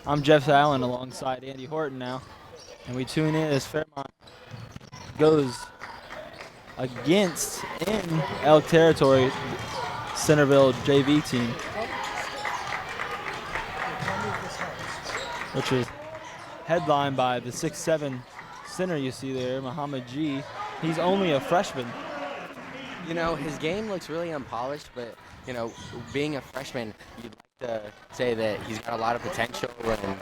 I'm Jeff Allen alongside Andy Horton now, and we tune in as Fairmont goes against in Elk territory, Centerville JV team, which is headlined by the 6'7" center you see there, Muhammad G. He's only a freshman. You know, his game looks really unpolished, but, you know, being a freshman, you'd like to say that he's got a lot of potential. And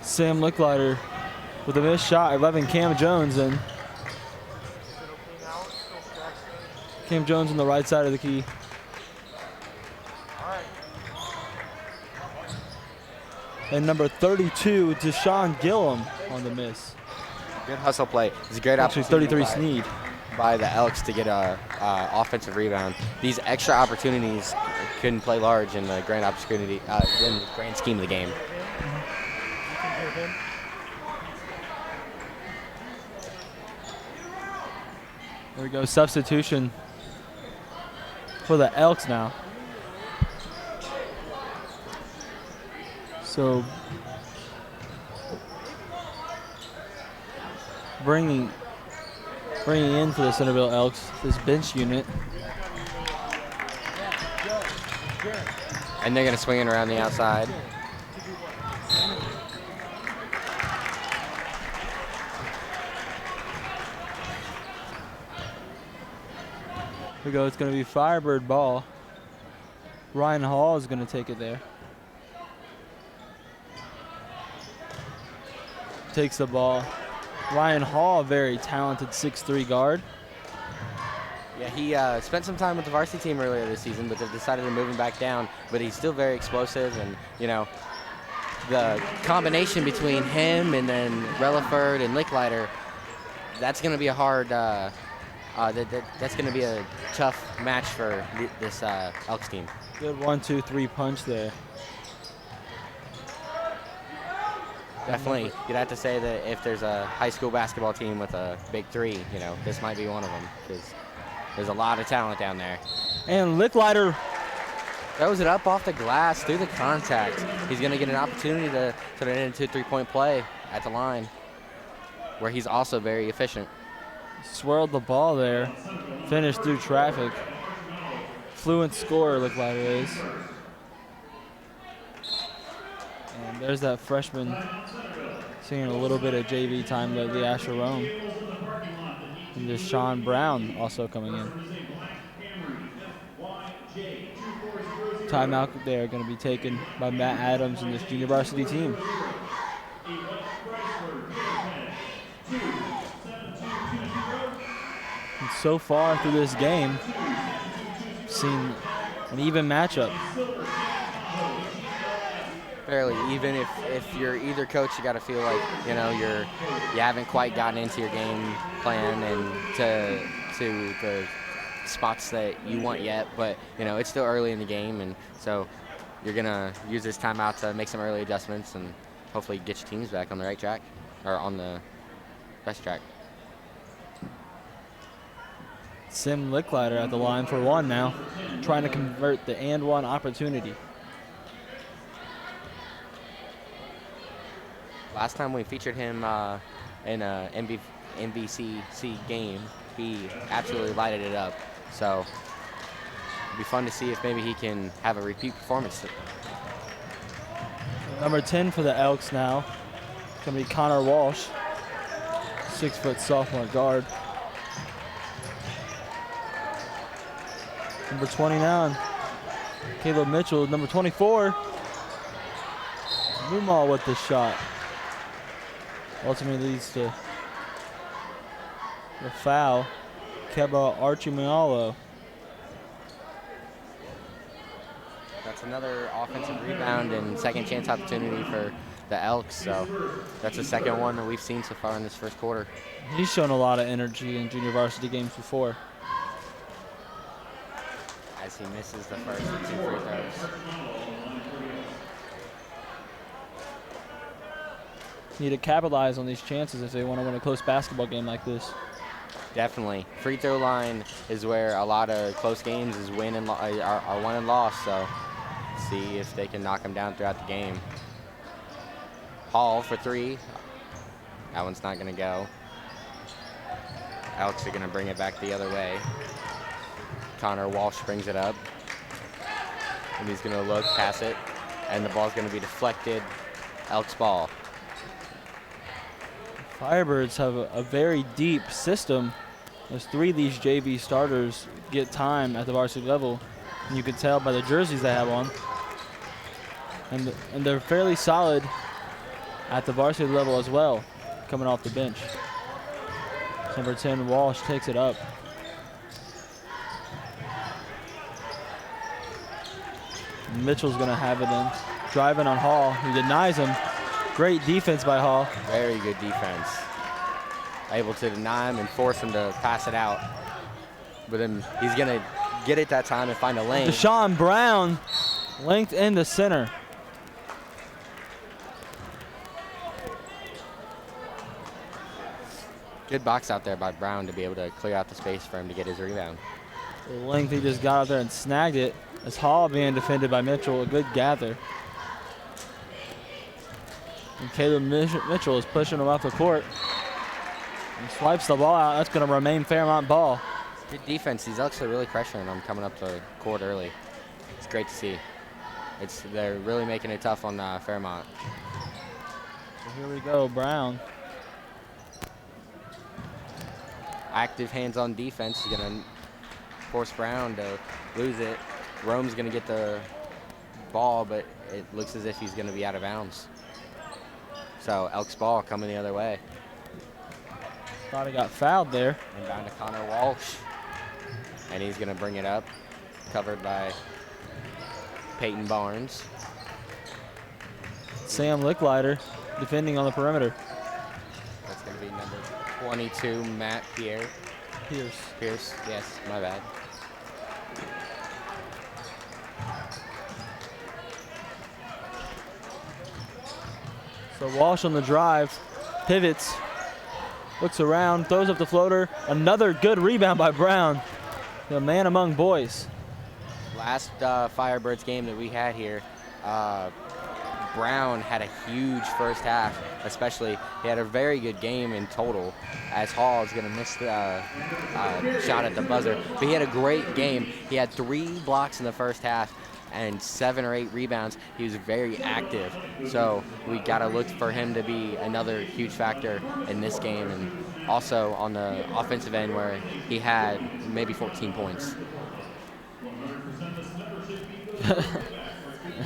Sam Licklider with a missed shot, 11 Cam Jones, and Cam Jones on the right side of the key. And number 32, Deshaun Gillum on the miss. good hustle play. It's a great Actually, opportunity 33 Sneed. by the Elks to get a offensive rebound. These extra opportunities couldn't play large in the grand opportunity in the grand scheme of the game. There we go, substitution for the Elks now. So bringing in for the Centerville Elks this bench unit. And they're going to swing it around the outside. Here we go, it's going to be Firebird ball. Ryan Hall is going to take it there. Takes the ball. Ryan Hall, a very talented 6'3" guard. Yeah, he spent some time with the varsity team earlier this season, but they've decided to move him back down. But he's still very explosive, and, you know, the combination between him and then Relaford and Licklider, that's going to be a hard that's going to be a tough match for this Elks team. Good 1-2-3 punch there. Definitely, you'd have to say that if there's a high school basketball team with a big three, you know, this might be one of them, because there's a lot of talent down there. And Licklider throws it up off the glass through the contact. He's going to get an opportunity to turn it into a three-point play at the line, where he's also very efficient. swirled the ball there, finished through traffic. Fluent scorer, Licklider is. And there's that freshman seeing a little bit of JV time lately, Asher Rome. And there's Sean Brown also coming in. Timeout there going to be taken by Matt Adams and this junior varsity team. And so far through this game, seen an even matchup. Fairly even. If you're either coach, you got to feel like, you know, you haven't quite gotten into your game plan and to the spots that you want yet, but you know it's still early in the game, and so you're gonna use this timeout to make some early adjustments and hopefully get your teams back on the right track or on the best track. Sim Licklider at the line for one now, trying to convert the and one opportunity. Last time we featured him in a MVCC game, he absolutely lighted it up. So it'd be fun to see if maybe he can have a repeat performance. Number 10 for the Elks now, gonna be Connor Walsh, 6-foot sophomore guard. Number 29, Caleb Mitchell. Number 24, Mumal with the shot. Ultimately leads to the foul. Keba Archimalo. That's another offensive rebound and second chance opportunity for the Elks. So that's the second one that we've seen so far in this first quarter. He's shown a lot of energy in junior varsity games before. as he misses the first 2 free throws. Need to capitalize on these chances if they want to win a close basketball game like this. Definitely. Free throw line is where a lot of close games is win and are won and lost, so see if they can knock them down throughout the game. Hall for 3. That one's not going to go. Elks are going to bring it back the other way. Connor Walsh brings it up. And he's going to look, pass it, and the ball's going to be deflected. Elks ball. Firebirds have a very deep system. As 3 of these JV starters get time at the varsity level, and you can tell by the jerseys they have on. And they're fairly solid at the varsity level as well, coming off the bench. Number 10, Walsh, takes it up. Mitchell's going to have it in. Driving on Hall. He denies him. Great defense by Hall. Very good defense. Able to deny him and force him to pass it out. But then he's going to get it that time and find a lane. Deshaun Brown linked in the center. Good box out there by Brown to be able to clear out the space for him to get his rebound. The length, he just got out there and snagged it. As Hall being defended by Mitchell, a good gather. And Caleb Mitchell is pushing him off the court. And swipes the ball out. That's going to remain Fairmont ball. Good defense. These Elks are really pressuring them coming up the court early. It's great to see. They're really making it tough on Fairmont. So here we go, Brown. Active hands-on defense. He's going to force Brown to lose it. Rome's going to get the ball, but it looks as if he's going to be out of bounds. So Elks ball coming the other way. Thought he got fouled there. And down to Connor Walsh. And he's going to bring it up. Covered by Peyton Barnes. Sam Licklider defending on the perimeter. That's going to be number 22, Matt Pierce, yes, my bad. So Walsh on the drive, pivots, looks around, throws up the floater. Another good rebound by Brown, the man among boys. Last Firebirds game that we had here, Brown had a huge first half, especially. He had a very good game in total, as Hall is going to miss the shot at the buzzer. But he had a great game. He had 3 blocks in the first half and 7 or 8 rebounds. He was very active. So we got to look for him to be another huge factor in this game, and also on the offensive end where he had maybe 14 points.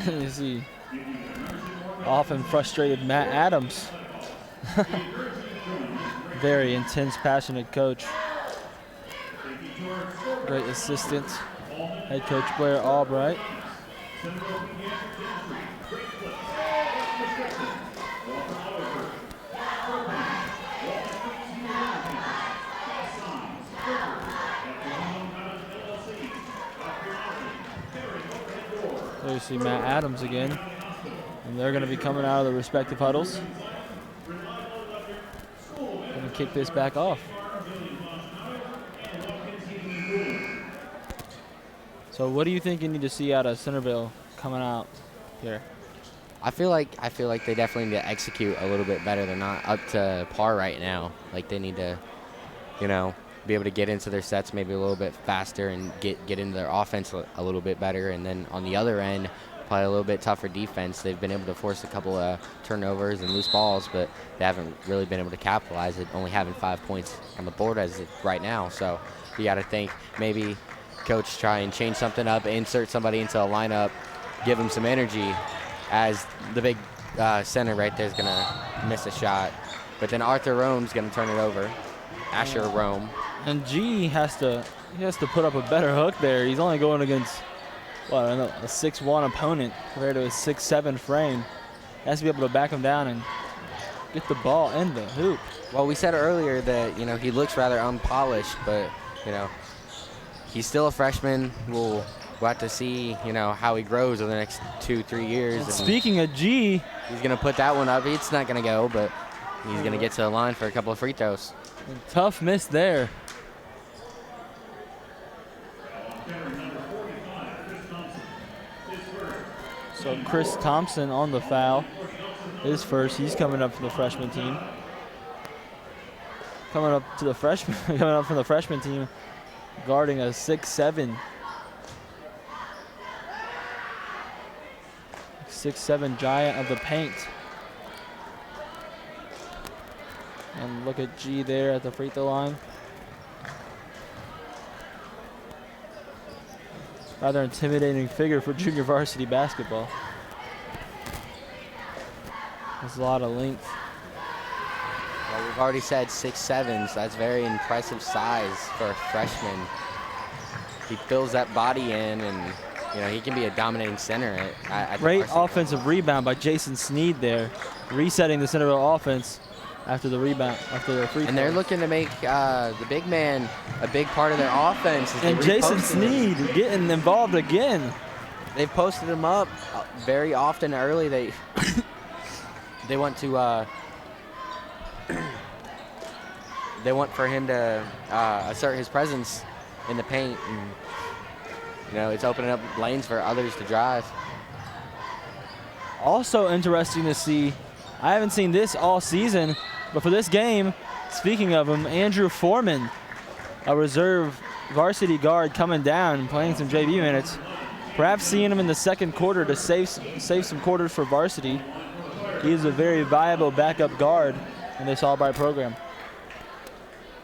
You see often frustrated Matt Adams. Very intense, passionate coach. Great assistant, head coach Blair Albright. There you see Matt Adams again. And they're going to be coming out of the respective huddles. Going to kick this back off. So what do you think you need to see out of Centerville coming out here? I feel like they definitely need to execute a little bit better. They're not up to par right now. Like they need to, be able to get into their sets maybe a little bit faster and get into their offense a little bit better. And then on the other end, play a little bit tougher defense. They've been able to force a couple of turnovers and loose balls, but they haven't really been able to capitalize it, only having 5 points on the board as of right now. So you got to think maybe coach try and change something up, insert somebody into a lineup, give them some energy, as the big center right there is going to miss a shot. But then Arthur Rome's going to turn it over. Asher Rome. And G has to put up a better hook there. He's only going against a 6'1" opponent compared to a 6'7" frame. He has to be able to back him down and get the ball in the hoop. Well, we said earlier that he looks rather unpolished, but he's still a freshman. We'll we'll have to see, you know, how he grows over the next 2-3 years. And speaking of G, he's going to put that one up. It's not going to go, but he's going to get to the line for a couple of free throws. Tough miss there. So Chris Thompson on the foul. His first. He's coming up from the freshman team. Coming up from the freshman team, guarding a 6'7". 6'7" giant of the paint. And look at G there at the free throw line. Rather intimidating figure for junior varsity basketball. There's a lot of length. Well, we've already said 6'7", so that's very impressive size for a freshman. He fills that body in, and you know he can be a dominating center. At Great offensive rebound by Jason Sneed there, resetting the Centerville offense after the rebound, after their free throw. And they're looking to make the big man a big part of their offense. And Jason Sneed getting involved again. They've posted him up very often early. They want to they want for him to assert his presence in the paint, and you know it's opening up lanes for others to drive. Also interesting to see, I haven't seen this all season, but for this game, speaking of him, Andrew Foreman, a reserve varsity guard coming down and playing some JV minutes. Perhaps seeing him in the second quarter to save some quarters for varsity. He is a very viable backup guard in this Albright program.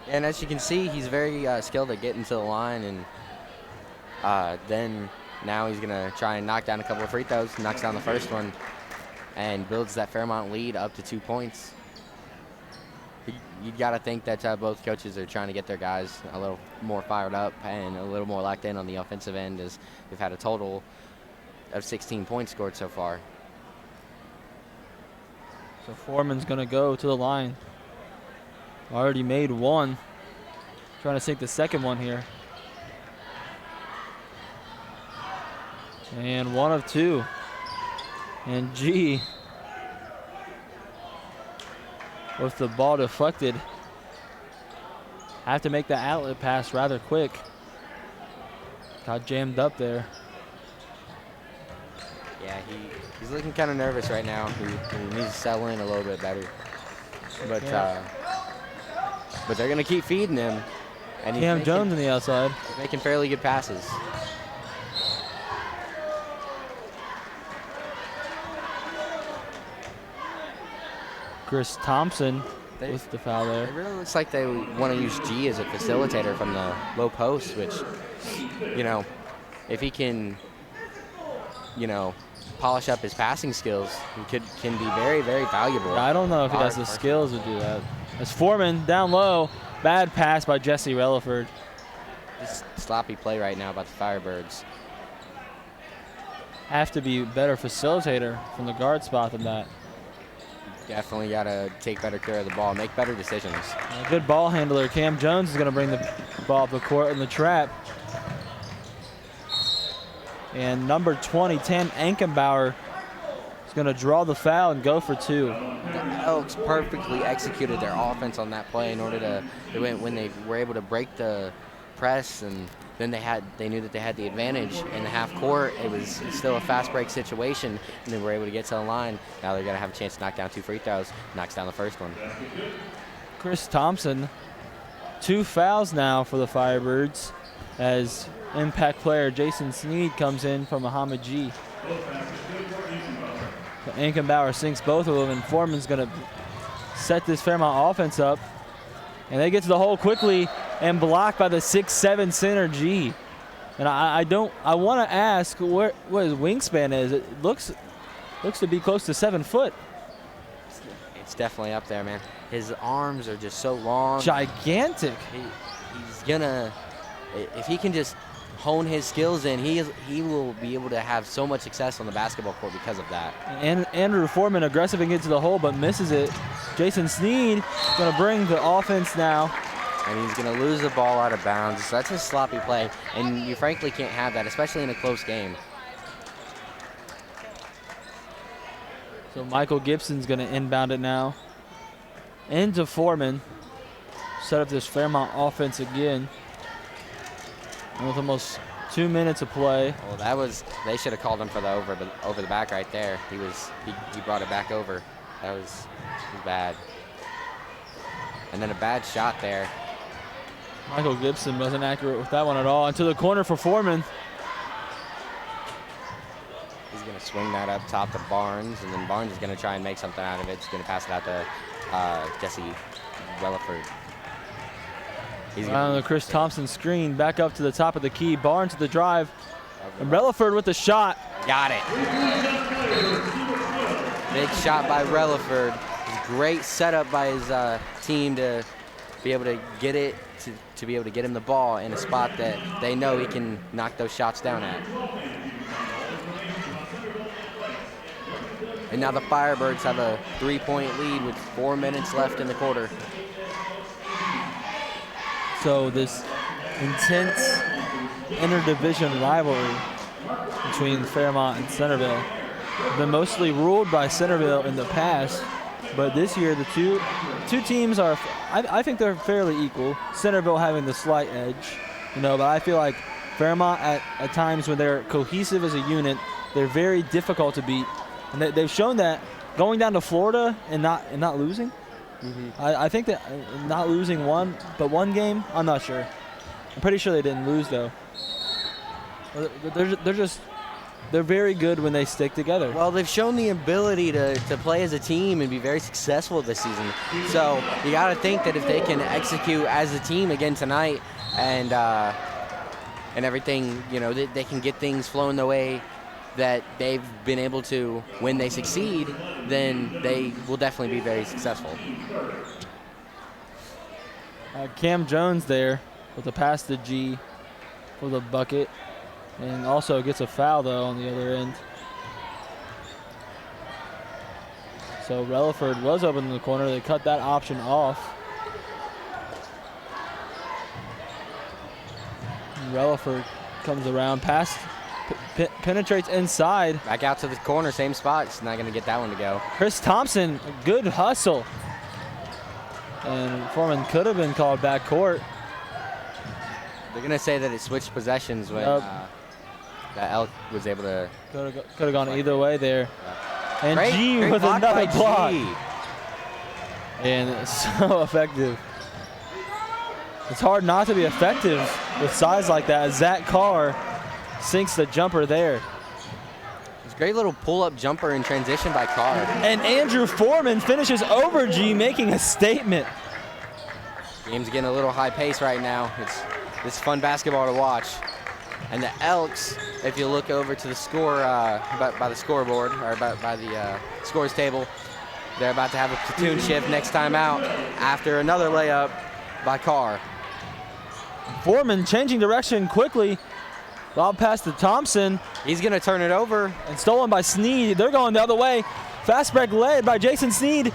And as you can see, he's very skilled at getting to the line, and then now he's gonna try and knock down a couple of free throws, knocks down the first one, and builds that Fairmont lead up to 2 points. You gotta think that both coaches are trying to get their guys a little more fired up and a little more locked in on the offensive end, as they've had a total of 16 points scored so far. So Foreman's gonna go to the line. Already made one. Trying to sink the second one here. And 1 of 2. And G, with the ball deflected, have to make the outlet pass rather quick. Got jammed up there. Yeah, he's looking kind of nervous right now. He needs to settle in a little bit better. But but they're gonna keep feeding him. And Cam Jones on the outside. He's making fairly good passes. Chris Thompson with the foul there. It really looks like they want to use G as a facilitator from the low post, which, you know, if he can, you know, polish up his passing skills, he can be very, very valuable. I don't know if he has the skills to do that. As Foreman down low, bad pass by Jesse Relaford. Just sloppy play right now by the Firebirds. Have to be a better facilitator from the guard spot than that. Definitely got to take better care of the ball, make better decisions. A good ball handler. Cam Jones is going to bring the ball up the court in the trap. And number 20, Tam Ankenbauer, is going to draw the foul and go for 2. The Elks perfectly executed their offense on that play in order to, when they were able to break the press, and then they knew that they had the advantage in the half court. It was still a fast break situation, and they were able to get to the line. Now they're going to have a chance to knock down 2 free throws, knocks down the first one. Chris Thompson, 2 fouls now for the Firebirds as impact player Jason Sneed comes in from Muhammad G. So Ankenbauer sinks both of them, and Foreman's going to set this Fairmont offense up. And they get to the hole quickly and blocked by the 6'7" center G. And I want to ask what his wingspan is. It looks to be close to 7 foot. It's definitely up there, man. His arms are just so long. Gigantic. He's gonna, if he can just hone his skills in, he will be able to have so much success on the basketball court because of that. And Andrew Foreman aggressive and gets to the hole but misses it. Jason Sneed going to bring the offense now and he's going to lose the ball out of bounds. So that's a sloppy play, and you frankly can't have that, especially in a close game. So Michael Gibson's going to inbound it now. Into Foreman. Set up this Fairmont offense again. And with almost 2 minutes of play. Well, they should have called him for the over the back right there. He brought it back over. That was bad. And then a bad shot there. Michael Gibson wasn't accurate with that one at all. Into the corner for Foreman. He's going to swing that up top to Barnes, and then Barnes is going to try and make something out of it. He's going to pass it out to Jesse Relaford. He's on the Chris Thompson screen, back up to the top of the key. Barnes to the drive. And Relaford with the shot. Got it. Big shot by Relaford. Great setup by his team to be able to get it, to be able to get him the ball in a spot that they know he can knock those shots down at. And now the Firebirds have a 3-point lead with 4 minutes left in the quarter. So this intense interdivision rivalry between Fairmont and Centerville has been mostly ruled by Centerville in the past, but this year the two teams are, I think they're fairly equal. Centerville having the slight edge, but I feel like Fairmont at times when they're cohesive as a unit, they're very difficult to beat, and they've shown that going down to Florida and not losing. Mm-hmm. I think that not losing one game, I'm not sure. I'm pretty sure they didn't lose though. They're very good when they stick together. Well, they've shown the ability to play as a team and be very successful this season. So you got to think that if they can execute as a team again tonight and everything, they can get things flowing the way that they've been able to when they succeed, then they will definitely be very successful. Cam Jones there with a pass to G for the bucket, and also gets a foul though on the other end. So Relaford was open in the corner. They cut that option off. And Relaford comes around, pass penetrates inside. Back out to the corner, same spot. He's not going to get that one to go. Chris Thompson, good hustle. And Foreman could have been called back court. They're going to say that it switched possessions when that Elk was able to. Could have gone either way there. Yeah. And G great with another block. G. And it's so effective. It's hard not to be effective with size like that. Zach Carr sinks the jumper there. It's a great little pull-up jumper in transition by Carr. And Andrew Foreman finishes over G, making a statement. Game's getting a little high pace right now. It's fun basketball to watch. And the Elks, if you look over to the score, by the scoreboard, or by the scores table, they're about to have a platoon shift next time out after another layup by Carr. Foreman changing direction quickly. Lob pass to Thompson. He's going to turn it over. And stolen by Sneed. They're going the other way. Fast break led by Jason Sneed.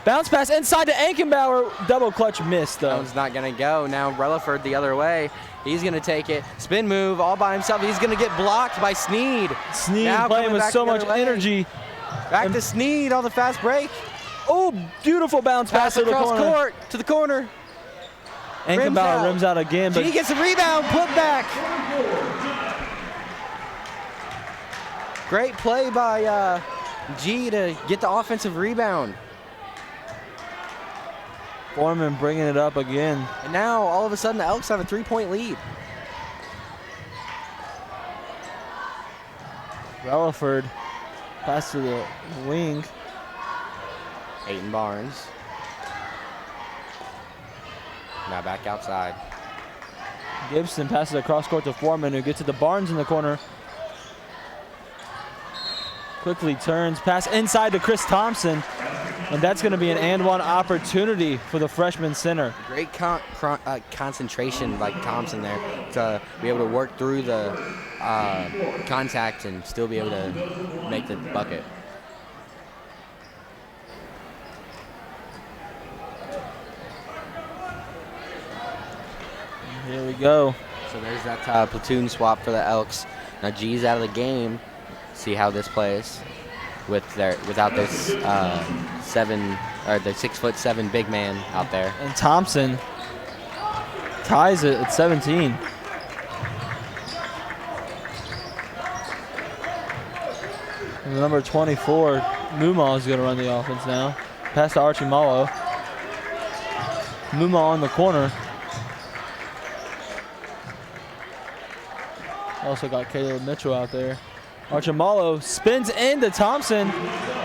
Bounce pass inside to Ankenbauer. Double clutch miss, though. That one's not going to go. Now Relaford the other way. He's going to take it. Spin move all by himself. He's going to get blocked by Sneed. Sneed now playing with so much energy. Back to Sneed on the fast break. Oh, beautiful bounce pass to the corner. Court, to the corner. Ankenbauer rims out again. But he gets the rebound, put back. Great play by G to get the offensive rebound. Foreman bringing it up again. And now, all of a sudden, the Elks have a 3-point lead. Relaford pass to the wing. Peyton Barnes. Now back outside. Gibson passes across court to Foreman, who gets to the Barnes in the corner. Quickly turns, pass inside to Chris Thompson, and that's going to be an and-one opportunity for the freshman center. Great concentration by Thompson there to be able to work through the contact and still be able to make the bucket. go. So there's that platoon swap for the Elks. Now G's out of the game. See how this plays without this the 6'7" big man out there. And Thompson ties it at 17. And the number 24, Muma, is going to run the offense now. Pass to Archie Mallow. Muma on the corner. Also got Caleb Mitchell out there. Archie Mallow spins into Thompson,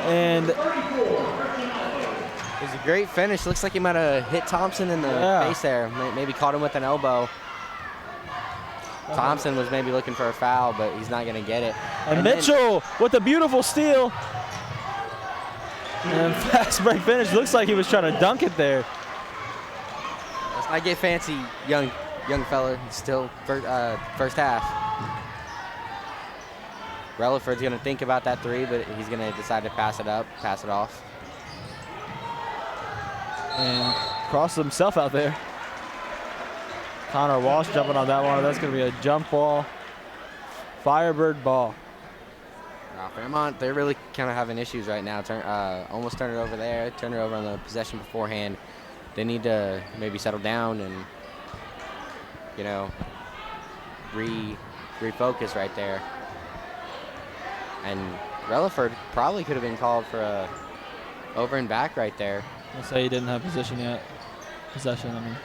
and it was a great finish. Looks like he might have hit Thompson in the face there. Maybe caught him with an elbow. Thompson was maybe looking for a foul, but he's not going to get it. And Mitchell with a beautiful steal. And fast break finish. Looks like he was trying to dunk it there. Let's not get fancy, young fella. Still first half. Relaford's going to think about that three, but he's going to decide to pass it off. And crosses himself out there. Connor Walsh jumping on that one. That's going to be a jump ball. Firebird ball. Fairmont, they're really kind of having issues right now. Almost turn it over there, turn it over on the possession beforehand. They need to maybe settle down and, refocus right there. And Relaford probably could have been called for a over and back right there. I'll say he didn't have possession, I mean.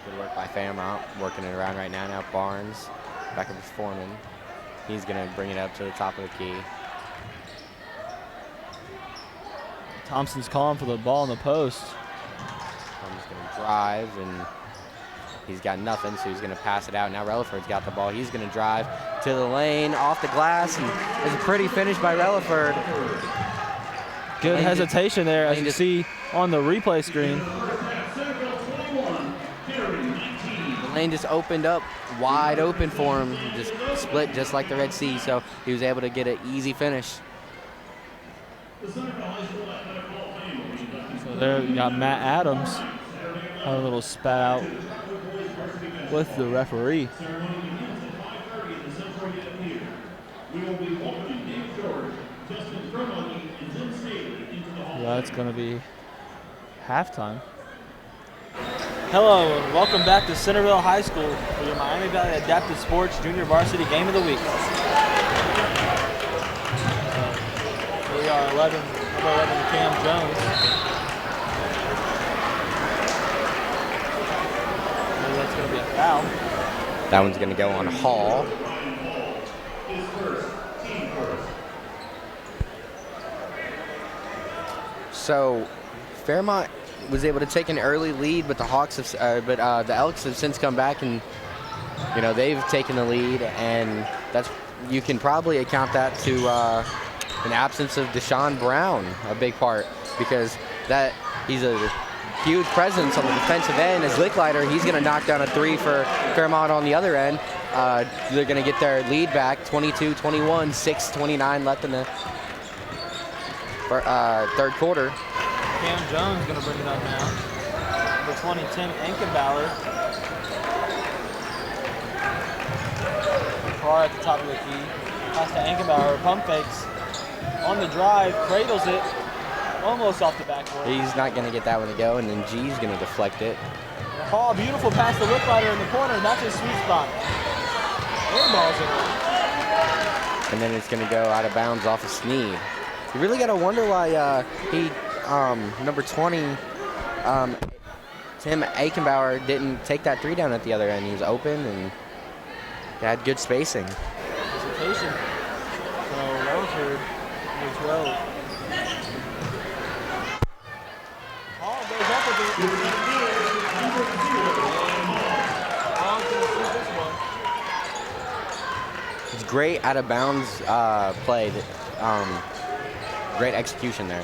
Good work by Fairmont, working it around right now. Now Barnes, back up with Foreman. He's going to bring it up to the top of the key. Thompson's calling for the ball in the post. Thompson's going to drive, and he's got nothing, so he's going to pass it out. Now Relaford's got the ball. He's going to drive to the lane, off the glass, and it's a pretty finish by Relaford. Good hesitation there, as you see on the replay screen. The lane just opened up, wide open for him. Just split just like the Red Sea, so he was able to get an easy finish. So there you got Matt Adams. Had a little spat out with the referee. That's going to be halftime. Hello and welcome back to Centerville High School for your Miami Valley Adaptive Sports Junior Varsity Game of the Week. We are number 11, Cam Jones. Maybe that's going to be a foul. That one's going to go on Hall. So Fairmont was able to take an early lead, but the the Elks have since come back, and they've taken the lead, and you can probably account that to an absence of Deshaun Brown, a big part, because he's a huge presence on the defensive end. As Licklider, he's going to knock down a three for Fairmont on the other end. They're going to get their lead back, 22-21, 6:29 left in the third quarter. Cam Jones is going to bring it up now. Number 20, Tim Enkenbauer. Far at the top of the key. Pass to Enkenbauer. Pump fakes on the drive. Cradles it. Almost off the backboard. He's not going to get that one to go, and then G's going to deflect it. Hall, beautiful pass to Licklider in the corner. That's his sweet spot. Airballs it. And then it's going to go out of bounds off of Sneed. You really got to wonder why number 20, Tim Eichenbauer, didn't take that three down at the other end. He was open and had good spacing. Hesitation. So Relaford, number 12. Hall goes up with it. Hall's going to shoot this one. It's great out of bounds play. Great execution there.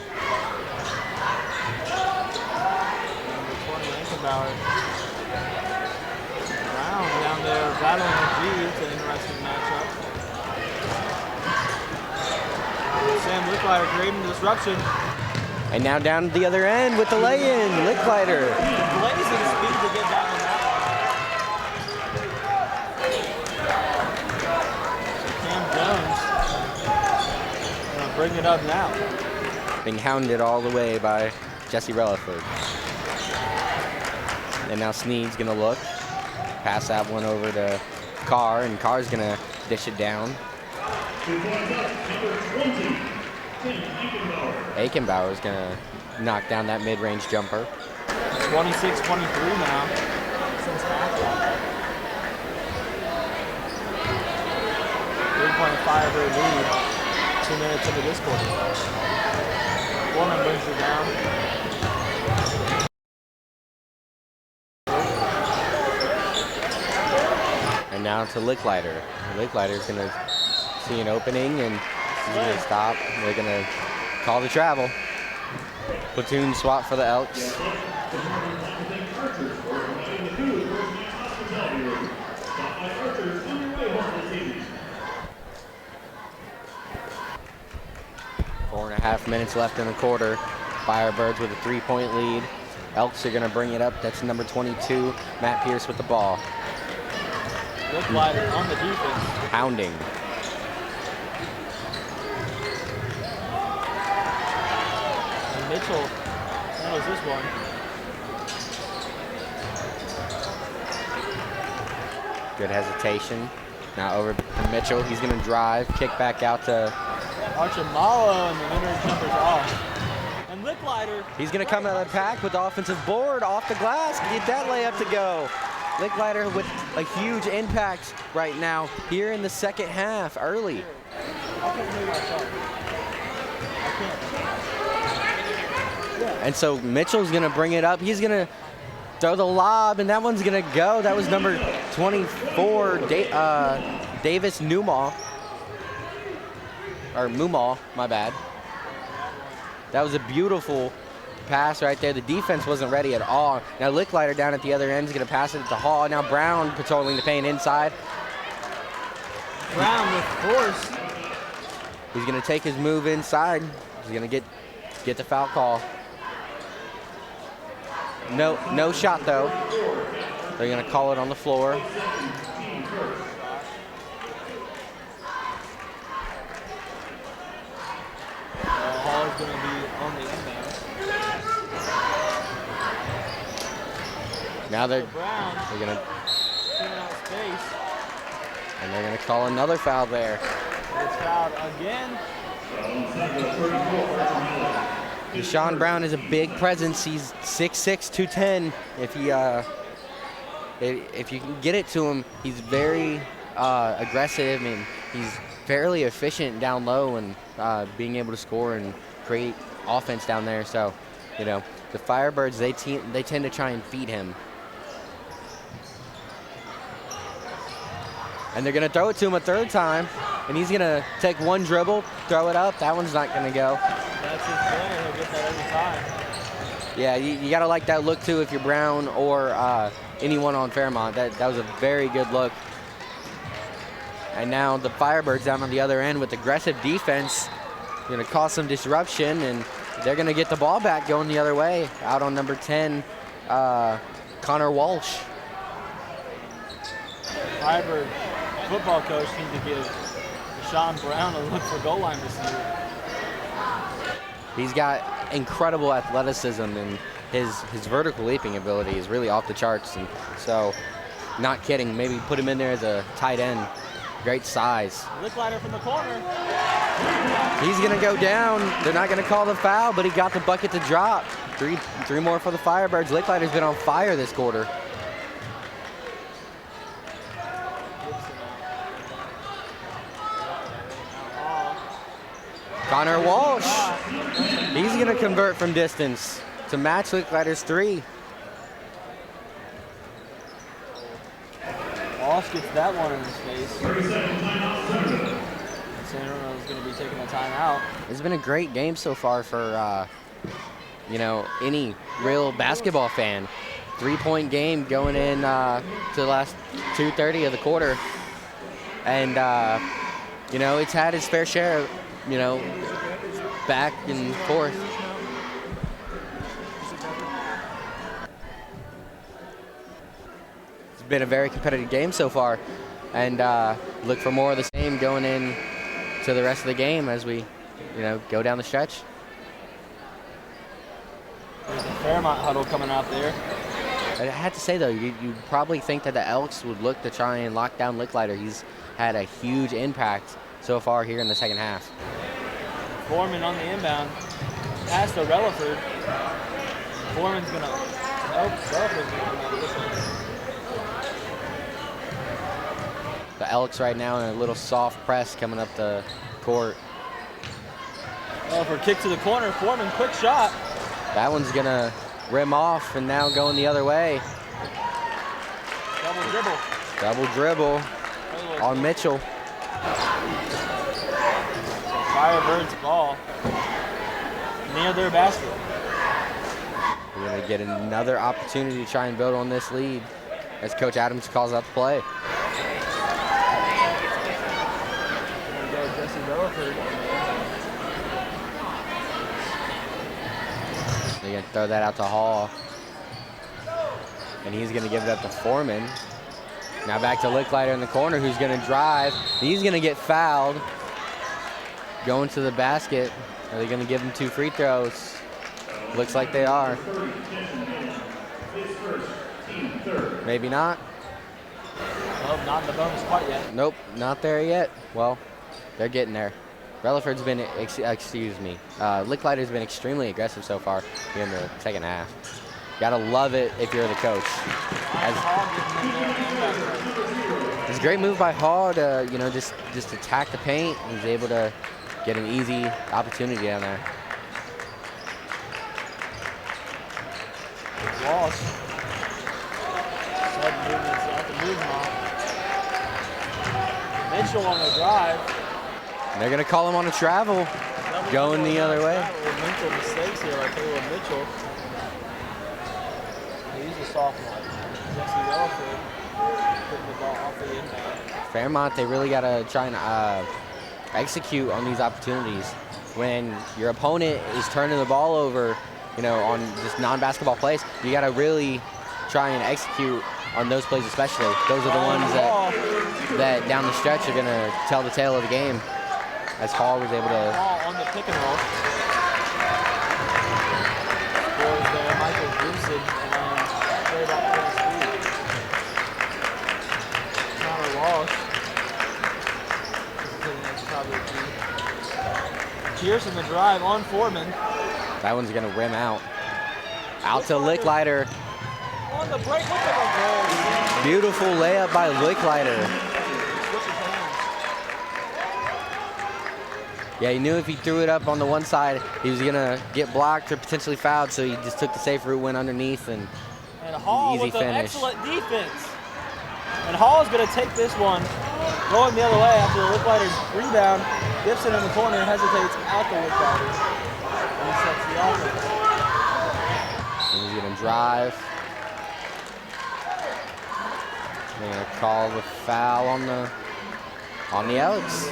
Brown down there battling with G. It's an interesting matchup. Sam Licklider creating disruption. And now down the other end with the lay-in, Licklider. Blazing speed to get down on that one. Cam Jones gonna bring it up now. Being hounded all the way by Jesse Relaford. And now Sneed's gonna look, pass that one over to Carr, and Carr's gonna dish it down. Aikenbauer's gonna knock down that mid-range jumper. 26-23 now. Since halftime. 3-point Firebird lead. 2 minutes into this quarter. Foreman brings it down. And now to Licklider. Licklider's gonna see an opening and he's gonna stop. They're gonna call the travel. Platoon swap for the Elks. Four and a half minutes left in the quarter. Firebirds with a 3-point lead. Elks are gonna bring it up. That's number 22, Matt Pierce with the ball. Licklider on the defense. Pounding. And Mitchell handles this one. Good hesitation. Now over to Mitchell. He's going to drive, kick back out to Archimalo, and the winner jumpers off. And Licklider. He's going to come out of the pack with the offensive board off the glass. Get that layup to go. Licklider with a huge impact right now here in the second half, early. And so Mitchell's going to bring it up. He's going to throw the lob, and that one's going to go. That was number 24, Davis Newmall. Or Mumal, my bad. That was a beautiful pass right there. The defense wasn't ready at all. Now Licklider down at the other end is going to pass it to Hall. Now Brown patrolling the paint inside. Brown with force. He's going to take his move inside. He's going to get the foul call. No shot though. They're going to call it on the floor. Hall's going to be on the inbound. Now they're Brown going to, clearing out space. and they're going to call another foul there. It's fouled again. Deshaun Brown is a big presence. He's 6'6", 210. If you can get it to him, he's very aggressive, and he's fairly efficient down low and being able to score and create offense down there. So, you know, the Firebirds, they tend to try and feed him. And they're going to throw it to him a third time, and he's going to take one dribble, throw it up. That one's not going to go. That's his play. He'll get that every time. Yeah, you got to like that look, too, if you're Brown or anyone on Fairmont. That was a very good look. And now the Firebirds down on the other end with aggressive defense, going to cause some disruption, and they're going to get the ball back going the other way. Out on number 10, Connor Walsh. Firebird football coach needs to give Deshaun Brown a look for goal line receiver. He's got incredible athleticism, and his vertical leaping ability is really off the charts. And so, not kidding, maybe put him in there as a tight end. Great size. Licklider from the corner. He's going to go down. They're not going to call the foul, but he got the bucket to drop. Three more for the Firebirds. Licklider's been on fire this quarter. Connor Walsh, he's going to convert from distance to match Licklider's three. Walsh gets that one in his face. Centerville is going to be taking a timeout. It's been a great game so far for, any real basketball fan. 3-point game going in to the last 2:30 of the quarter. And, it's had its fair share, back and forth. been a very competitive game so far, and look for more of the same going in to the rest of the game as we, go down the stretch. There's a Fairmont huddle coming out there. I have to say, though, you probably think that the Elks would look to try and lock down Licklider. He's had a huge impact so far here in the second half. Foreman on the inbound. Pass to Relaford. Foreman's going to... Nope, Relaford's going to come out this one. The Elks right now in a little soft press coming up the court. Relaford kick to the corner. Foreman, quick shot. That one's going to rim off and now going the other way. Double dribble. Double dribble on Mitchell. Firebirds ball near their basket. We're going to get another opportunity to try and build on this lead as Coach Adams calls out the play. There we go, Jesse Relaford. They're going to throw that out to Hall. And he's going to give it up to Foreman. Now back to Licklider in the corner, who's going to drive. He's going to get fouled. Going to the basket. Are they going to give him 2 free throws? Looks like they are. Maybe not. Well, not in the bonus quite yet. Nope, not there yet. Well, they're getting there. Relaford's been, Licklider's been extremely aggressive so far here in the second half. Gotta love it if you're the coach. It's a great move by Hall to, just attack the paint. He's able to get an easy opportunity down there. Walsh. Sudden movements at the move off. Mitchell on the drive. They're going to call him on a travel. Going the other way. Mental mistakes here by Caleb Mitchell. He's a sophomore. Jesse Relaford putting the ball off the inbound. Fairmont, they really got to try and execute on these opportunities. When your opponent is turning the ball over, on just non-basketball plays, you got to really try and execute on those plays especially. Those are the ones that down the stretch are going to tell the tale of the game. As Hall was able to... Ball on the pick and roll. Scores there, Michael Gibson, and straight up for the speed. Connor Walsh. That's probably key. Pearson the drive on Foreman. That one's going to rim out. Out to Licklider. On the break, look at the goal. Beautiful layup by Licklider. Yeah, he knew if he threw it up on the one side, he was going to get blocked or potentially fouled, so he just took the safe route, went underneath, and Hall easy with finish. An excellent defense. And Hall is going to take this one, going the other way after the Licklider rebound. Gibson in the corner hesitates out the Licklider. And he sets the offense. And he's going to drive. They're going to call the foul on the Elks.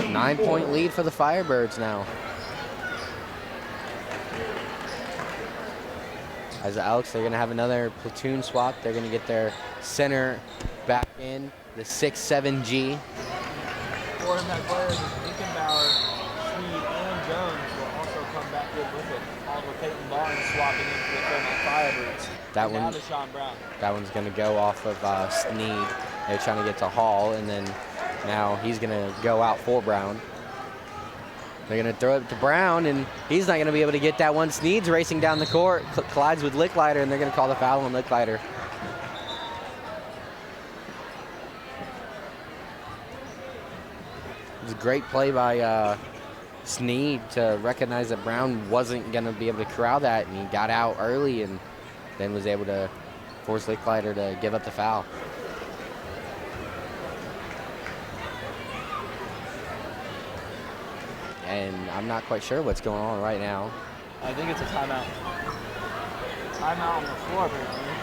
9-point lead for the Firebirds now. As the Elks, they're going to have another platoon swap. They're going to get their center back in, the 6'7" Four impact players, Dinkenbauer, Sweet, and Jones will also come back in with it. Oliver Peyton Barnes swapping in for the Fairmont Firebirds. That now one, to Sean Brown. That one's going to go off of Sneed. They're trying to get to Hall, and then now he's going to go out for Brown. They're going to throw it to Brown, and he's not going to be able to get that one. Sneed's racing down the court, collides with Licklider, and they're going to call the foul on Licklider. It was a great play by Sneed to recognize that Brown wasn't going to be able to corral that, and he got out early and then was able to force Licklider to give up the foul. And I'm not quite sure what's going on right now. I think it's a timeout. Timeout on the floor, apparently.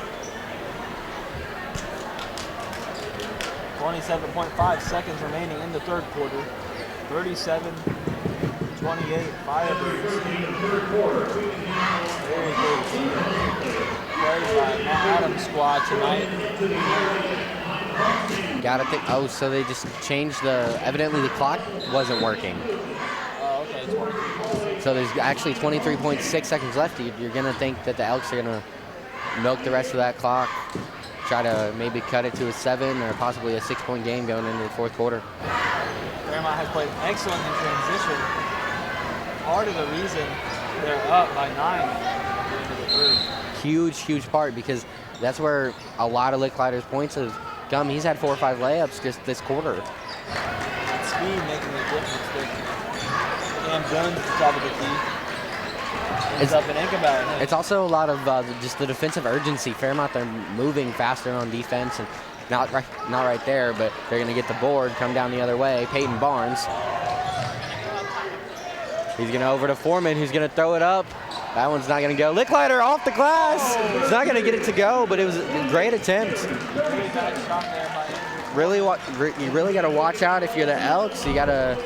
27.5 seconds remaining in the third quarter. 37-28 Firebirds. Very good. plays by Matt Adams' squad tonight. Gotta think. Oh, so they just changed evidently the clock wasn't working. Oh, okay. 23.6. So there's actually 23.6 seconds left. You're gonna think that the Elks are gonna milk the rest of that clock, try to maybe cut it to a 7 or possibly a 6-point game going into the fourth quarter. Fairmont has played excellent in transition. Part of the reason they're up by 9 at the end of the third. Huge part, because that's where a lot of Licklider's points have come. He's had 4 or 5 layups just this quarter. Speed making a difference there. Cam Jones at the top of the key. Ends up in Incabout. It's also a lot of just the defensive urgency. Fairmont, they're moving faster on defense, and not right there, but they're going to get the board, come down the other way. Peyton Barnes. He's going to over to Foreman, who's going to throw it up. That one's not going to go. Licklider off the glass. He's not going to get it to go, but it was a great attempt. You really got to watch out if you're the Elks. You got to,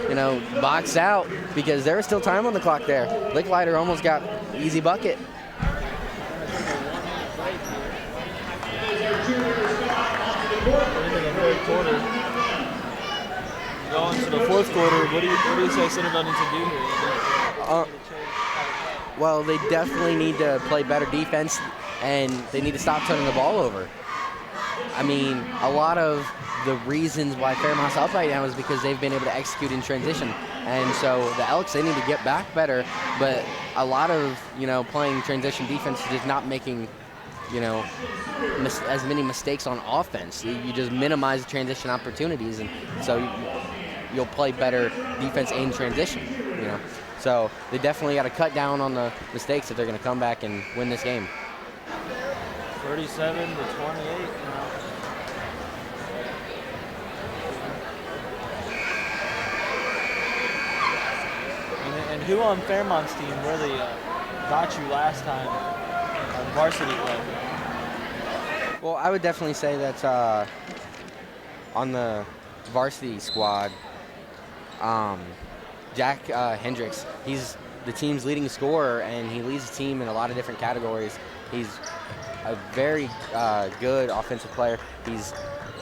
box out, because there was still time on the clock there. Licklider almost got easy bucket. Going to the fourth quarter, what do you say Centerville needs to do here? Well, they definitely need to play better defense, and they need to stop turning the ball over. I mean, a lot of the reasons why Fairmont's up right now is because they've been able to execute in transition. And so the Elks, they need to get back better, but a lot of, playing transition defense is just not making, as many mistakes on offense. You just minimize the transition opportunities, and so you'll play better defense in transition, So they definitely got to cut down on the mistakes if they're going to come back and win this game. 37 to 28. And who on Fairmont's team really got you last time on varsity play? Well, I would definitely say that on the varsity squad, Jack Hendricks, he's the team's leading scorer, and he leads the team in a lot of different categories. He's a very good offensive player. He's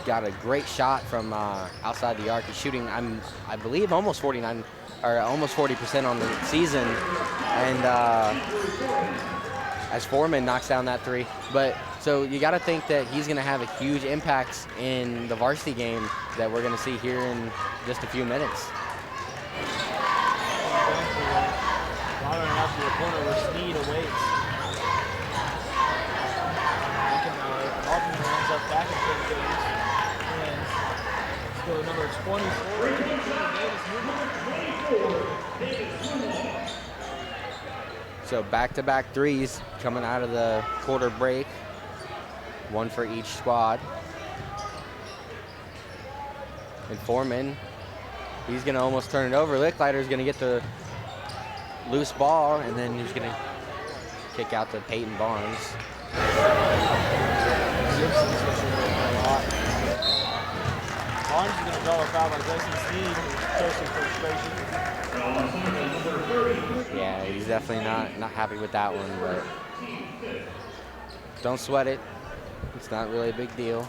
got a great shot from outside the arc. He's shooting, I believe, almost 49 or almost 40% on the season, and as Foreman knocks down that 3. But so you got to think that he's going to have a huge impact in the varsity game that we're going to see here in just a few minutes. Firing out to the corner where Sneed awaits. Alternate runs up back into the games. And let's go to number 24. So back-to-back threes coming out of the quarter break. 1 for each squad. And Foreman, he's going to almost turn it over. Licklider's going to get the loose ball, and then he's going to kick out to Peyton Barnes. Barnes is going to draw a foul by Jason Sneed, who's posting frustration. Yeah, he's definitely not happy with that one, but don't sweat it. It's not really a big deal.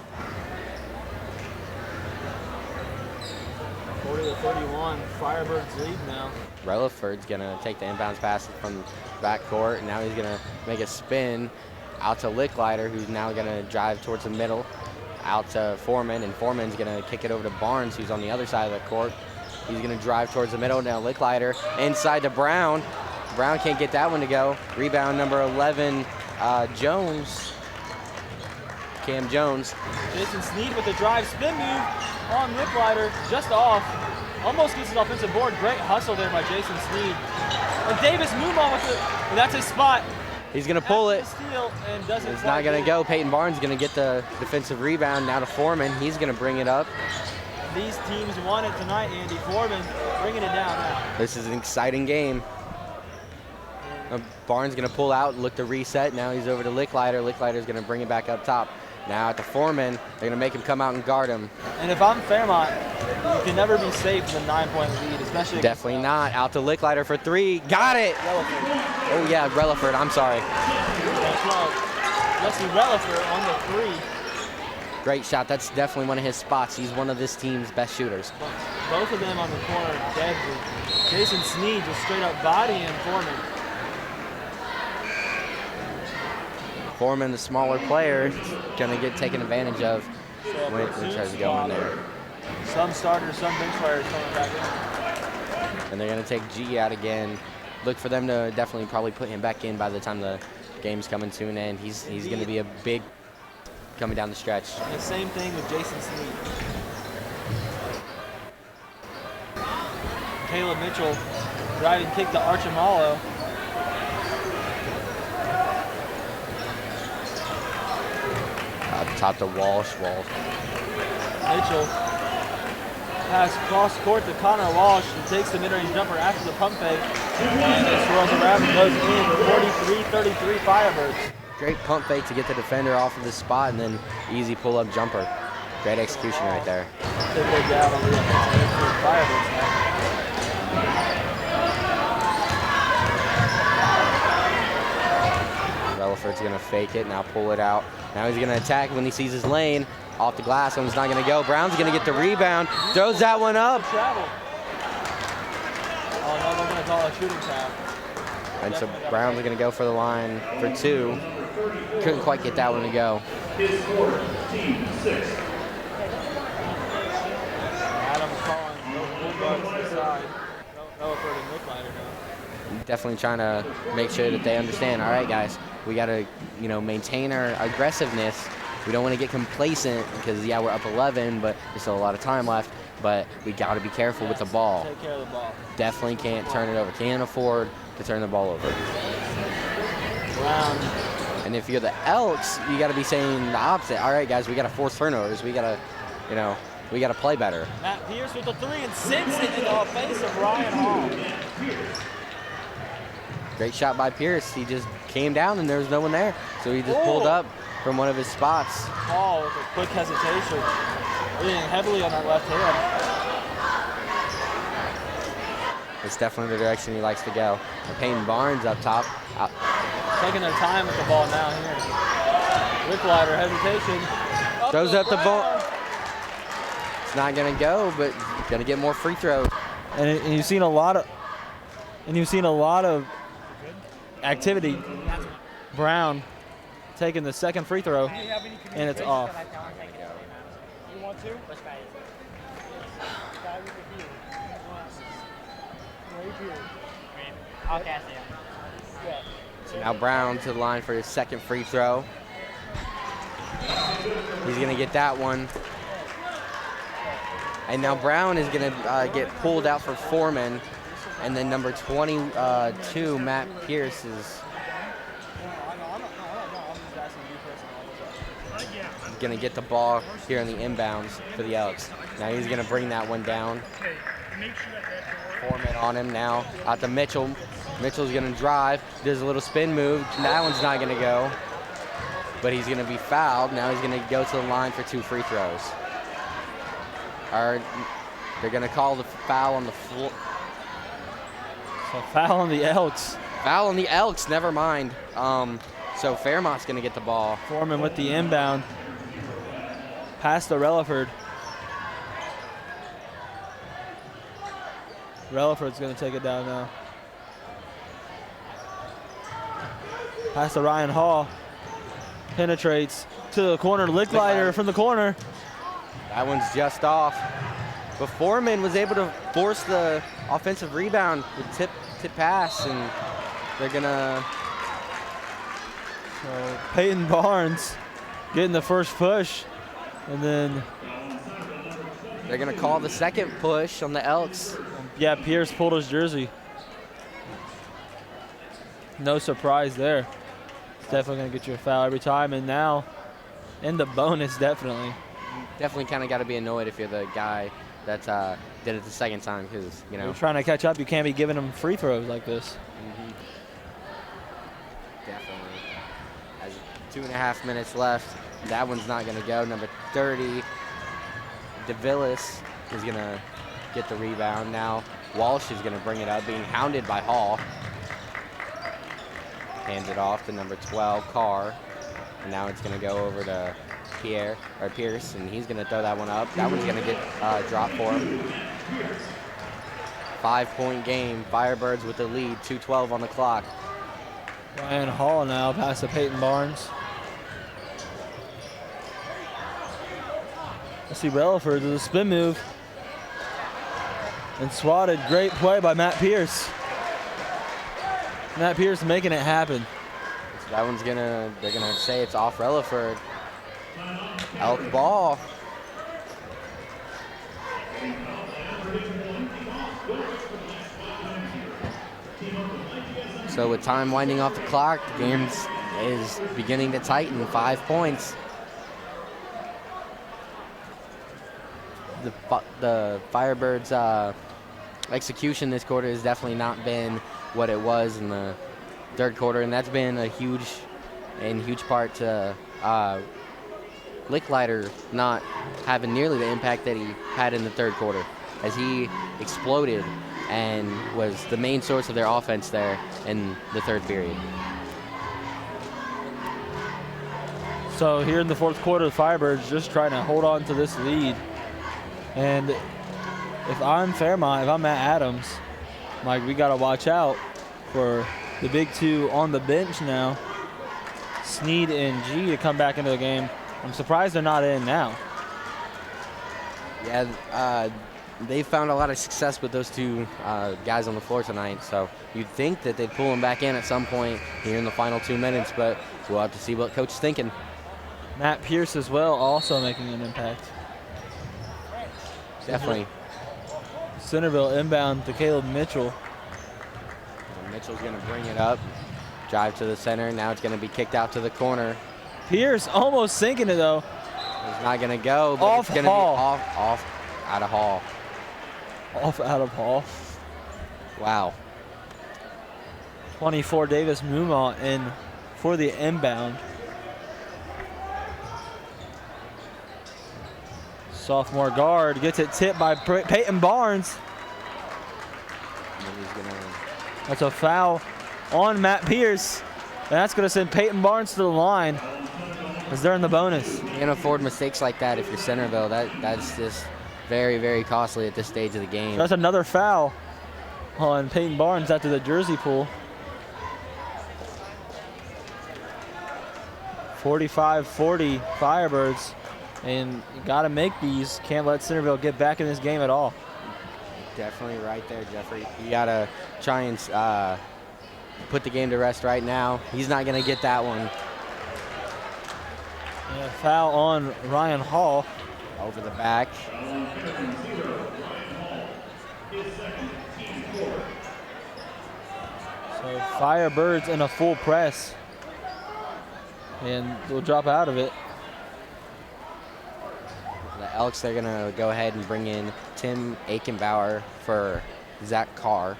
40 to 31, Firebirds lead now. Relaford's gonna take the inbounds pass from backcourt, and now he's gonna make a spin out to Licklider, who's now gonna drive towards the middle, out to Foreman, and Foreman's gonna kick it over to Barnes, who's on the other side of the court. He's gonna drive towards the middle. Now Licklider inside to Brown. Brown can't get that one to go. Rebound number 11, Jones. Cam Jones. Jason Sneed with the drive spin move on Licklider, just off. Almost gets his offensive board. Great hustle there by Jason Sneed. And Davis Mumon with it, and that's his spot. He's gonna pull it. Steal and doesn't. It's not gonna go. Peyton Barnes gonna get the defensive rebound. Now to Foreman. He's gonna bring it up. These teams won it tonight, Andy. Foreman bringing it down now. This is an exciting game. Barnes gonna pull out, look to reset. Now he's over to Licklider. Licklider's gonna bring it back up top. Now at the Foreman, they're gonna make him come out and guard him. And if I'm Fairmont, you can never be safe with a 9-point lead, especially. Definitely not. Out to Licklider for 3. Got it. Relaford. Oh yeah, Relaford. I'm sorry. Leslie Relaford on the 3. Great shot. That's definitely one of his spots. He's one of this team's best shooters. Both of them on the corner deadly. Jason Sneed just straight up bodying Foreman. Foreman, the smaller player, gonna get taken advantage of when he tries to go in there. Some starters, some bench players coming back in. And they're gonna take G out again. Look for them to definitely probably put him back in by the time the game's coming to an end. He's gonna be a big coming down the stretch. And the same thing with Jason Sneed. Caleb Mitchell driving kick to Archimalo. Up top to Walsh. Mitchell pass cross court to Connor Walsh, who takes the mid-range jumper after the pump fake, and it swirls around and goes in. 43-33 Firebirds. Great pump fake to get the defender off of the spot, and then easy pull-up jumper. Great execution right there. Take it down on the offensive end for Firebirds now. Relaford's gonna fake it, now pull it out. Now he's gonna attack when he sees his lane. Off the glass, one's not gonna go. Brown's gonna get the rebound, throws that one up. Travel. Oh no, they're gonna call a shooting foul. And so Brown's gonna go for the line for 2. Couldn't quite get that one to go. Adams calling no Bulldogs to the side. No Relaford and Licklider now. Definitely trying to make sure that they understand, all right, guys, we got to, maintain our aggressiveness. We don't want to get complacent because, yeah, we're up 11, but there's still a lot of time left. But we got to be careful with the ball. Take care of the ball. Definitely can't turn it over. Can't afford to turn the ball over. Brown. And if you're the Elks, you got to be saying the opposite. All right, guys, we got to force turnovers. We got to, we got to play better. Matt Pierce with the 3 and sinks it in the face of Ryan Hall. Great shot by Pierce. He just came down and there was no one there. So he just pulled up from one of his spots. Hall with a quick hesitation, leaning heavily on that left hand. It's definitely the direction he likes to go. And Peyton Barnes up top. Taking their time with the ball now here. Licklider hesitation. Throws up the ball. It's not gonna go, but gonna get more free throws. And you've seen a lot of activity. Brown taking the second free throw, and it's off. You want to? I'll cast it. So now Brown to the line for his second free throw. He's gonna get that one. And now Brown is gonna get pulled out for Foreman. And then number 22, Matt Pierce, is gonna get the ball here on the inbounds for the Elks. Now he's gonna bring that one down. Foreman on him now. Out to Mitchell. Mitchell's gonna drive, does a little spin move. That one's not gonna go, but he's gonna be fouled. Now he's gonna go to the line for 2 free throws. They're gonna call the foul on the floor. So foul on the Elks. Foul on the Elks, never mind. So Fairmont's gonna get the ball. Foreman with the inbound. Pass to Relaford. Relaford's gonna take it down now. Pass to Ryan Hall. Penetrates to the corner. Licklider from the corner. That one's just off. But Foreman was able to force the offensive rebound with tip pass, and they're gonna. So Peyton Barnes getting the first push, and then They're gonna call the second push on the Elks. yeah, Pierce pulled his jersey. No surprise there. It's definitely gonna get you a foul every time, and now in the bonus definitely. Definitely kind of got to be annoyed if you're the guy that did it the second time, because You're trying to catch up. You can't be giving them free throws like this. Definitely. Has 2.5 minutes left. That one's not going to go. Number 30, DeVillis is going to get the rebound. Now Walsh is going to bring it up, being hounded by Hall. Hands it off to number 12, Carr. And now it's going to go over to Pierce, and he's going to throw that one up. That one's going to get dropped for him. 5-point game. Firebirds with the lead. 2:12 on the clock. Ryan Hall now past to Peyton Barnes. Let's see Relaford does a spin move. And swatted. Great play by Matt Pierce. Matt Pierce making it happen. So that one's they're gonna say it's off Relaford. Elk ball. So with time winding off the clock, the game is beginning to tighten. 5 points. The Firebirds' execution this quarter has definitely not been what it was in the third quarter, and that's been a huge part to Licklider not having nearly the impact that he had in the third quarter, as he exploded and was the main source of their offense there in the third period. So here in the fourth quarter, the Firebirds just trying to hold on to this lead. And if I'm Fairmont, if I'm Matt Adams, like, we got to watch out for the big two on the bench now, Sneed and G, to come back into the game. I'm surprised they're not in now. Yeah, they found a lot of success with those two guys on the floor tonight, so you'd think that they'd pull them back in at some point here in the final 2 minutes, but we'll have to see what coach is thinking. Matt Pierce as well, also making an impact. Definitely. Centerville inbound to Caleb Mitchell. And Mitchell's going to bring it up, drive to the center. Now it's going to be kicked out to the corner. Pierce almost sinking it, though. It's not going to go, but Off it's going to be Hall. off out of Hall. Off out of Hall. Wow. 24 Davis Muma in for the inbound. Sophomore guard gets it tipped by Peyton Barnes. That's a foul on Matt Pierce. And that's going to send Peyton Barnes to the line as they're in the bonus. You can't afford mistakes like that if you're Centerville. That's just very, very costly at this stage of the game. That's another foul on Peyton Barnes after the jersey pull. 45-40 Firebirds. And you got to make these. Can't let Centerville get back in this game at all. Definitely right there, Jeffrey. You got to try and put the game to rest right now. He's not going to get that one. Yeah, foul on Ryan Hall. Over the back. So Firebirds in a full press. And they'll drop out of it. The Elks, they're going to go ahead and bring in Tim Aikenbauer for Zach Carr.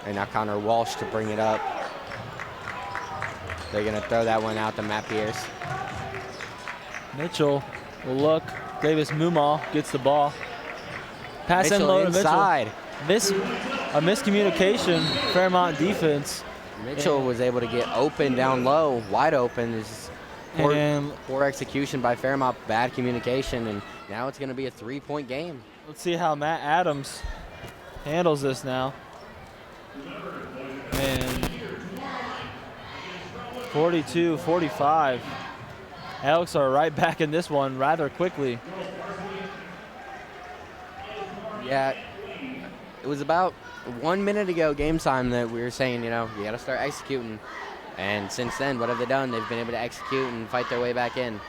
And now Connor Walsh to bring it up. They're going to throw that one out to Matt Pierce. Mitchell will look. Davis Muma gets the ball. Pass in low to inside. Mitchell. A miscommunication, Fairmont defense. Mitchell was able to get open down low, wide open. This is poor execution by Fairmont, bad communication, and now it's going to be a 3-point game. Let's see how Matt Adams handles this now. And 42-45. Elks are right back in this one rather quickly. Yeah, it was about 1 minute ago game time that we were saying, you got to start executing. And since then, what have they done? They've been able to execute and fight their way back in.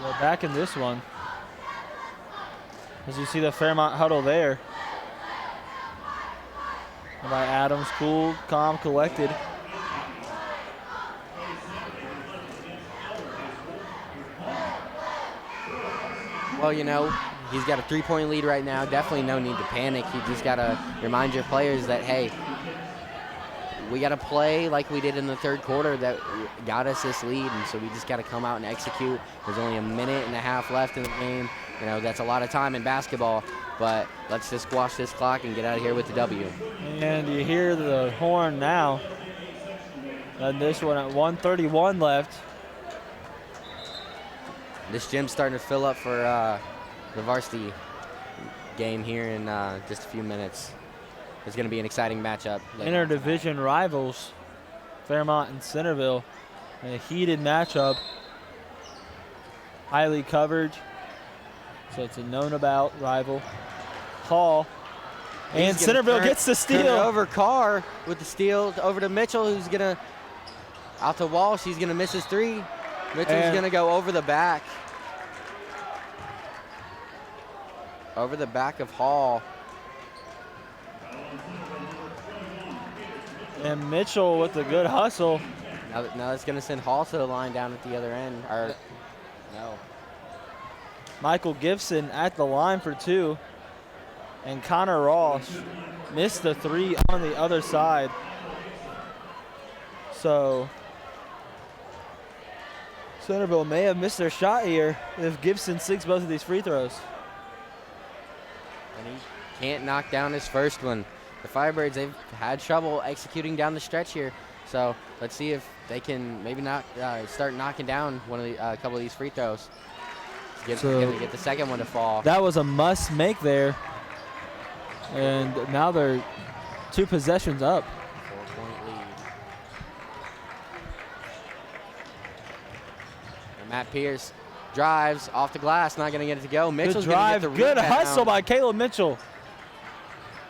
Well, back in this one. As you see the Fairmont huddle there. By Adams, cool, calm, collected. Well, he's got a 3-point lead right now. Definitely no need to panic. You just got to remind your players that, hey, we got to play like we did in the third quarter that got us this lead, and so we just got to come out and execute. There's only a minute and a half left in the game. That's a lot of time in basketball, but let's just squash this clock and get out of here with the W. And you hear the horn now. And this one at 1:31 left. This gym's starting to fill up for the varsity game here in just a few minutes. It's going to be an exciting matchup. Interdivision rivals, Fairmont and Centerville. A heated matchup. Highly covered. So it's a known about rival. Hall. And Centerville gets the steal. Turn it over Carr with the steal over to Mitchell, who's going to out to Walsh. He's going to miss his three. Mitchell's going to go over the back. Over the back of Hall. And Mitchell with a good hustle. Now that's going to send Hall to the line down at the other end. Or, no. Michael Gibson at the line for two. And Connor Ross missed the three on the other side. So Centerville may have missed their shot here if Gibson sinks both of these free throws. And he can't knock down his first one. The Firebirds, they've had trouble executing down the stretch here. So let's see if they can maybe start knocking down a couple of these free throws. Get the second one to fall. That was a must make there. And now they're 2 possessions up. 4-point lead. And Matt Pierce drives off the glass, not going to get it to go. Mitchell's going to get the rebound. Good hustle by Caleb Mitchell.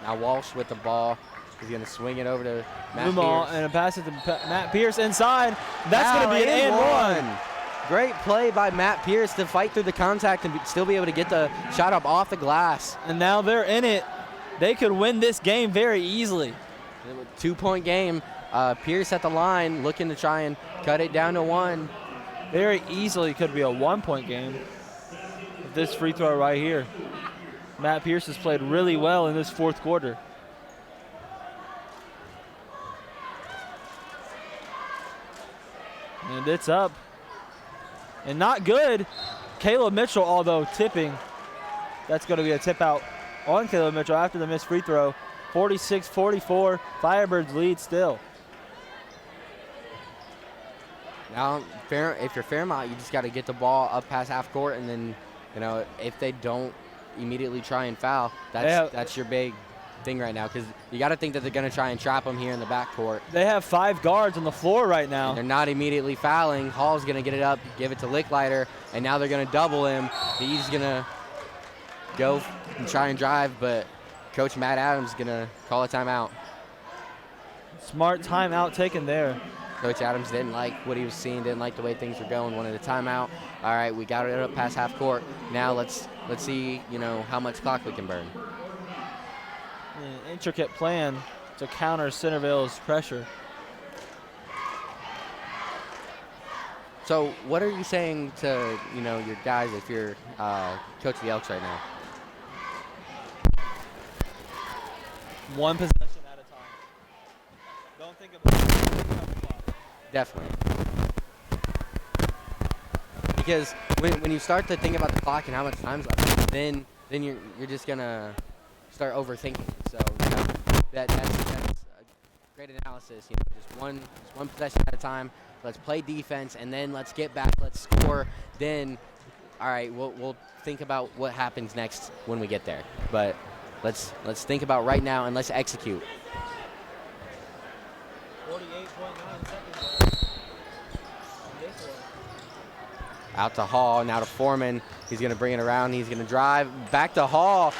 Now Walsh with the ball. He's going to swing it over to Matt Pierce. And a pass it to Matt Pierce inside. That's going to be an and one. Great play by Matt Pierce to fight through the contact and still be able to get the shot up off the glass. And now they're in it. They could win this game very easily. 2-point game. Pierce at the line looking to try and cut it down to 1. Very easily could be a 1-point game. With this free throw right here. Matt Pierce has played really well in this fourth quarter. And it's up. And not good. Caleb Mitchell, although tipping. That's going to be a tip out on Caleb Mitchell after the missed free throw. 46-44, Firebirds lead still. Now, if you're Fairmont, you just got to get the ball up past half court, and then, if they don't immediately try and foul, that's your big thing right now, because you got to think that they're going to try and trap them here in the backcourt. They have 5 guards on the floor right now. And they're not immediately fouling. Hall's going to get it up, give it to Licklider, and now they're going to double him. He's going to go and try and drive, but Coach Matt Adams is going to call a timeout. Smart timeout taken there. Coach Adams didn't like what he was seeing, didn't like the way things were going, wanted a timeout. All right, we got it up past half court. Now let's see, how much clock we can burn. An intricate plan to counter Centerville's pressure. So what are you saying to, your guys if you're coach of the Elks right now? 1 possession at a time. Don't think about it. Definitely. Because when you start to think about the clock and how much time's left, then you're just gonna start overthinking. So that's a great analysis. Just one possession at a time. Let's play defense, and then let's get back. Let's score. Then, all right, we'll think about what happens next when we get there. But let's think about right now and let's execute. 48.9 seconds. Out to Hall, now to Foreman. He's going to bring it around. He's going to drive back to Hall.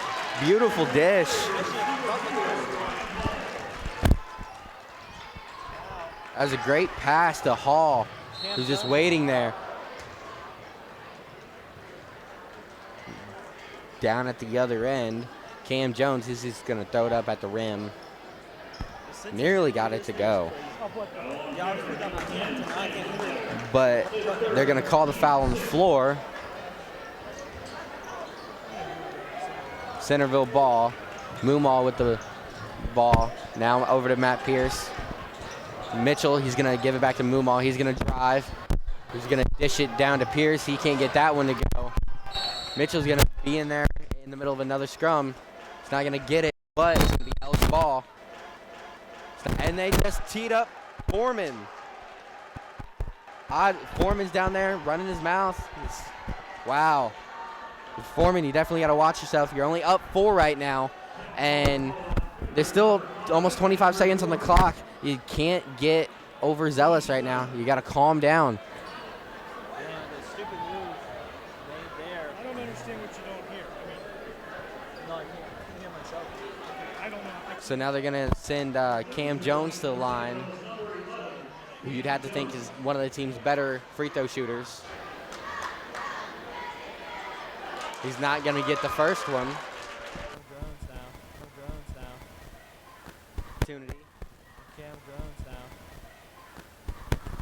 Beautiful dish. That was a great pass to Hall, who's just waiting there. Down at the other end, Cam Jones is just going to throw it up at the rim. Nearly got it to go. But they're going to call the foul on the floor. Centerville ball. Moomaw with the ball. Now over to Matt Pierce. Mitchell, he's going to give it back to Moomaw. He's going to drive. He's going to dish it down to Pierce. He can't get that one to go. Mitchell's going to be in there in the middle of another scrum. He's not going to get it, but it's going to be Elks' ball. And they just teed up Foreman. Foreman's down there running his mouth. Wow. Foreman, you definitely got to watch yourself. You're only up 4 right now, and there's still almost 25 seconds on the clock. You can't get overzealous right now. You got to calm down. And the stupid move made there. I don't understand what you don't hear. No, I can't hear myself. I don't know. So now they're going to send Cam Jones to the line, who you'd have to think is one of the team's better free throw shooters. He's not going to get the first one. No drones now. No drones now. Opportunity. Cam drones now.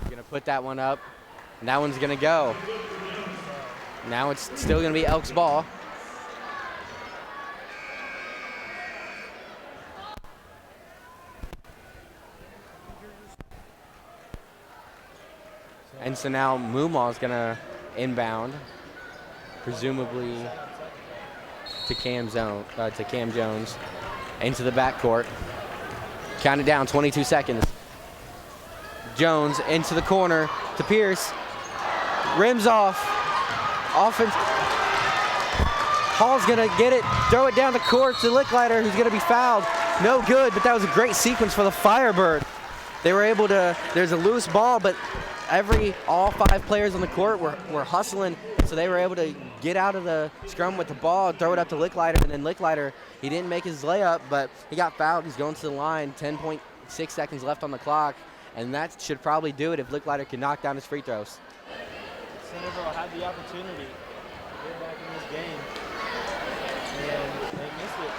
Going to put that one up, and that one's going to go. Now it's still going to be Elks ball. And so now Mumaw is going to inbound, presumably to Cam Jones, into the backcourt. Count it down, 22 seconds. Jones into the corner to Pierce. Rims off. Offense. Hall's going to get it, throw it down the court to Licklider, who's going to be fouled. No good, but that was a great sequence for the Firebird. They were able to, there's a loose ball, but all 5 players on the court were hustling, so they were able to get out of the scrum with the ball, throw it up to Licklider, and then Licklider, he didn't make his layup, but he got fouled. He's going to the line, 10.6 seconds left on the clock, and that should probably do it if Licklider can knock down his free throws. Centerville had the opportunity to get back in this game, and they missed it.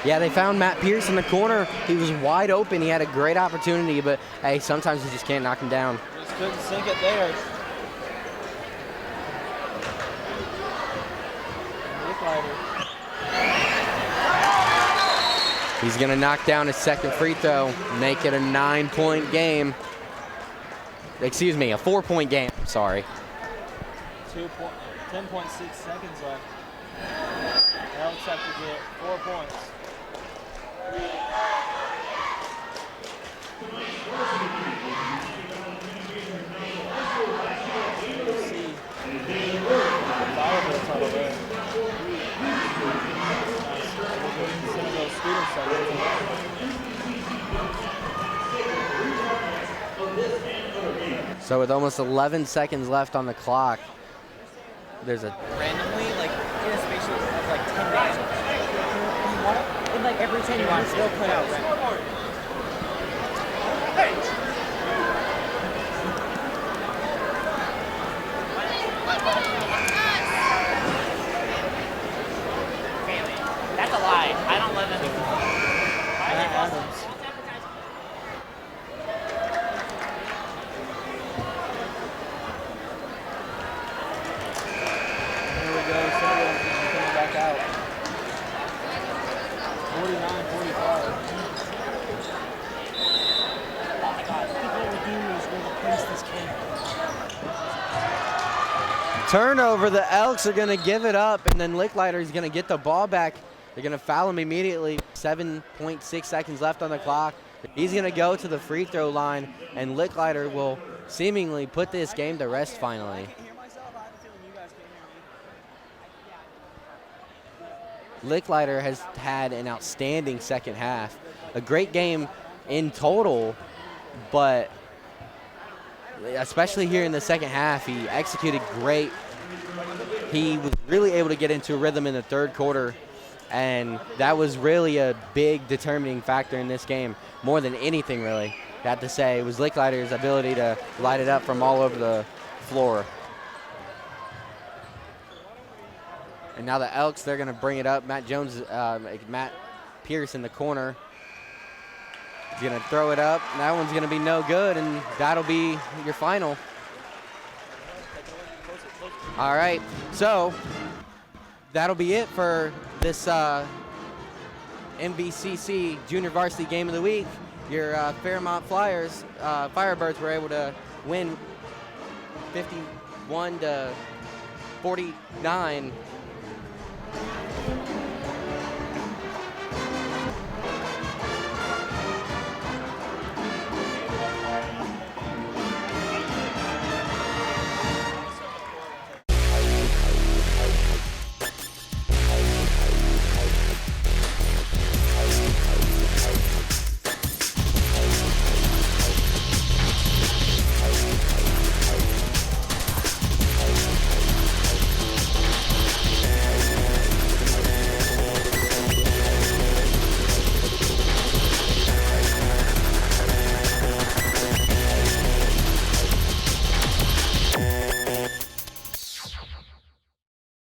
Yeah, they found Matt Pierce in the corner. He was wide open. He had a great opportunity, but hey, sometimes you just can't knock him down. Just couldn't sink it there. He's going to knock down his second free throw, make it a 9-point game. Excuse me, a 4-point game. Sorry. 10.6 seconds left. Elks have to get 4 points. Firebirds on the way. Centerville students on the way. So with almost 11 seconds left on the clock, there's a randomly, like, in a spaceship of like 10 days. You want it? In like every 10 you want, still put out random. That's a lie. I don't live in Adams. Here we go. Centerville coming back out. 49-45. Oh my God. People are doing this when the place this game. turnover. The Elks are going to give it up, and then Licklider is going to get the ball back. They're going to foul him immediately. 7.6 seconds left on the clock. He's going to go to the free throw line, and Licklider will seemingly put this game to rest finally. Licklider has had an outstanding second half. A great game in total, but especially here in the second half, he executed great. He was really able to get into a rhythm in the third quarter, and that was really a big determining factor in this game, more than anything really. I have to say, it was Licklider's ability to light it up from all over the floor. And now the Elks, they're going to bring it up. Matt Pierce in the corner. He's going to throw it up. That one's going to be no good, and that'll be your final. All right, so that'll be it for this MVCC Junior Varsity Game of the Week. Your Fairmont Firebirds were able to win 51-49.